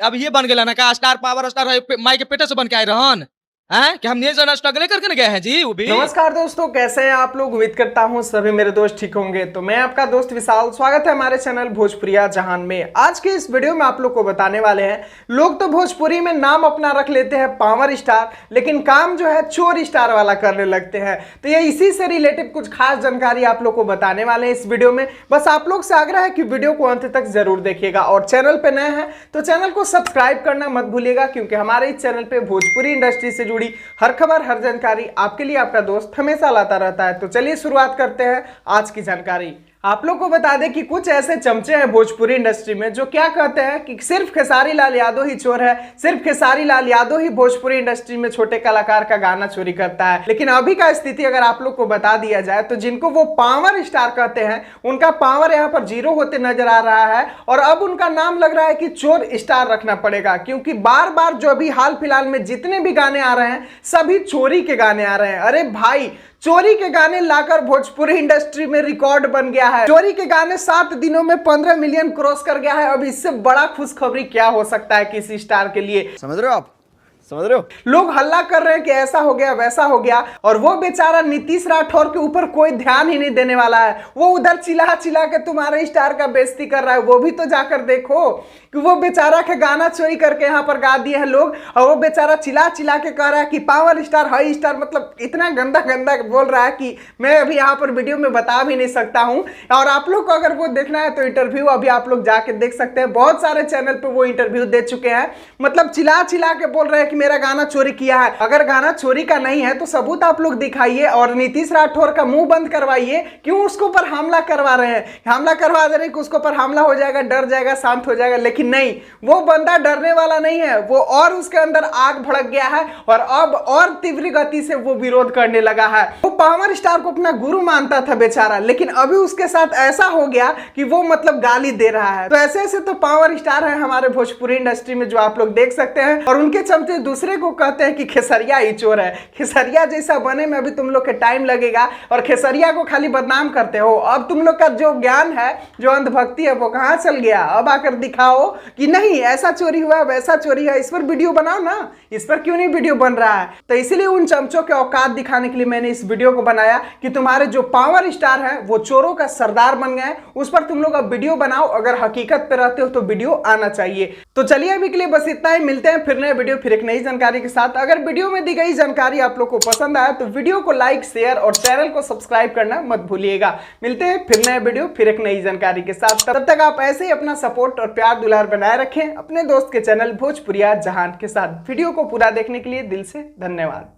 अब ये बन गया ना का स्टार पावर स्टार माई के पेटे से बन के आए रहन हैं कि हम ये जना स्ट्रगल करके ना गए हैं जी। वो भी नमस्कार दोस्तों, कैसे हैं आप लोग। उम्मीद करता हूं सभी मेरे दोस्त ठीक होंगे। तो मैं आपका दोस्त विशाल, स्वागत है हमारे चैनल भोजपुरिया जहान में। आज के इस वीडियो में आप लोग को बताने वाले हैं, लोग तो भोजपुरी में नाम अपना रख लेते हैं पावर स्टार, लेकिन काम जो है चोर स्टार वाला करने लगते हैं। तो ये इसी से रिलेटेड कुछ खास जानकारी आप लोग को बताने वाले हैं इस वीडियो में। बस आप लोग से आग्रह है कि वीडियो को अंत तक जरूर देखिएगा, और चैनल पे नए हैं तो चैनल को सब्सक्राइब करना मत भूलिएगा, क्योंकि हमारे इस चैनल पे भोजपुरी इंडस्ट्री से जुड़ी हर खबर, हर जानकारी आपके लिए आपका दोस्त हमेशा लाता रहता है। तो चलिए शुरुआत करते हैं आज की जानकारी। आप लोग को बता दें कि कुछ ऐसे चमचे हैं भोजपुरी इंडस्ट्री में जो क्या कहते हैं कि सिर्फ खेसारी लाल यादव ही चोर है, सिर्फ खेसारी लाल यादव ही भोजपुरी इंडस्ट्री में छोटे कलाकार का गाना चोरी करता है। लेकिन अभी का स्थिति अगर आप लोग को बता दिया जाए तो जिनको वो पावर स्टार कहते हैं उनका पावर यहाँ पर जीरो होते नजर आ रहा है, और अब उनका नाम लग रहा है कि चोर स्टार रखना पड़ेगा, क्योंकि बार बार जो अभी हाल फिलहाल में जितने भी गाने आ रहे हैं सभी चोरी के गाने आ रहे हैं। अरे भाई, चोरी के गाने लाकर भोजपुरी इंडस्ट्री में रिकॉर्ड बन गया है। चोरी के गाने 7 दिनों में 15 मिलियन क्रॉस कर गया है। अब इससे बड़ा खुशखबरी क्या हो सकता है किसी स्टार के लिए, समझ रहे हो आप? समझ रहे हो? लोग हल्ला कर रहे हैं कि ऐसा हो गया वैसा हो गया, और वो बेचारा नीतीश राठौर के ऊपर कोई ध्यान ही नहीं देने वाला है। वो उधर चिल्ला चिल्ला के तुम्हारे स्टार का बेइज्जती कर रहा है। वो भी तो जाकर देखो कि वो बेचारा के गाना चोरी करके यहाँ पर गा दिए हैं लोग, और वो बेचारा चिल्ला चिल्ला के कह रहा है कि पावर स्टार, हाई स्टार, मतलब इतना गंदा गंदा बोल रहा है कि मैं अभी यहाँ पर वीडियो में बता भी नहीं सकता हूँ। और आप लोग को अगर वो देखना है तो इंटरव्यू अभी आप लोग जाके देख सकते हैं। बहुत सारे चैनल पे वो इंटरव्यू दे चुके हैं। मतलब चिल्ला चिल्ला के बोल रहे हैं कि मेरा गाना चोरी किया है। अगर गाना चोरी का नहीं है तो सबूत आप लोग दिखाइए, और नीतीश राठौर का मुंह बंद करवाइए। क्यों उसके ऊपर हमला करवा रहे हैं? हमला करवा दे रहे हैं कि उसके ऊपर हमला हो जाएगा, डर जाएगा, शांत हो जाएगा। लेकिन नहीं, वो बंदा डरने वाला नहीं है। वो और उसके अंदर आग भड़क गया है, और अब और तीव्र गति से वो विरोध करने लगा है। वो पावर स्टार को अपना गुरु मानता था बेचारा, लेकिन अभी उसके साथ ऐसा हो गया कि वो मतलब गाली दे रहा है। तो ऐसे ऐसे तो पावर स्टार है हमारे भोजपुरी इंडस्ट्री में, जो आप लोग देख सकते हैं। और उनके चमचे दूसरे को कहते हैं कि खेसरिया ही चोर है। खेसरिया जैसा बने में अभी तुम लोग के टाइम लगेगा, और खेसरिया को खाली बदनाम करते हो। अब तुम लोग का जो ज्ञान है, जो अंधभक्ति है, वो कहां चल गया? अब आकर दिखाओ कि नहीं ऐसा चोरी हुआ, वैसा चोरी है। इस पर वीडियो बनाओ ना, इस पर क्यों नहीं वीडियो बन रहा है? तो इसलिए उन चमचों के औकात दिखाने के लिए मैंने इस वीडियो को बनाया कि तुम्हारे जो पावर स्टार है वो चोरों का सरदार बन गए। उस पर तुम लोग अब वीडियो बनाओ। अगर हकीकत पे रहते हो तो वीडियो आना चाहिए। तो चलिए अभी के लिए बस इतना ही। मिलते हैं फिर नए वीडियो, फिर एक नई जानकारी के साथ। अगर वीडियो में दी गई जानकारी आप लोग को पसंद आया तो वीडियो को लाइक, शेयर और चैनल को सब्सक्राइब करना मत भूलिएगा। मिलते हैं फिर नए वीडियो, फिर एक नई जानकारी के साथ। तब तक आप ऐसे ही अपना सपोर्ट और प्यार दुलार बनाए रखें अपने दोस्त के चैनल भोजपुरिया जहान के साथ। वीडियो को पूरा देखने के लिए दिल से धन्यवाद।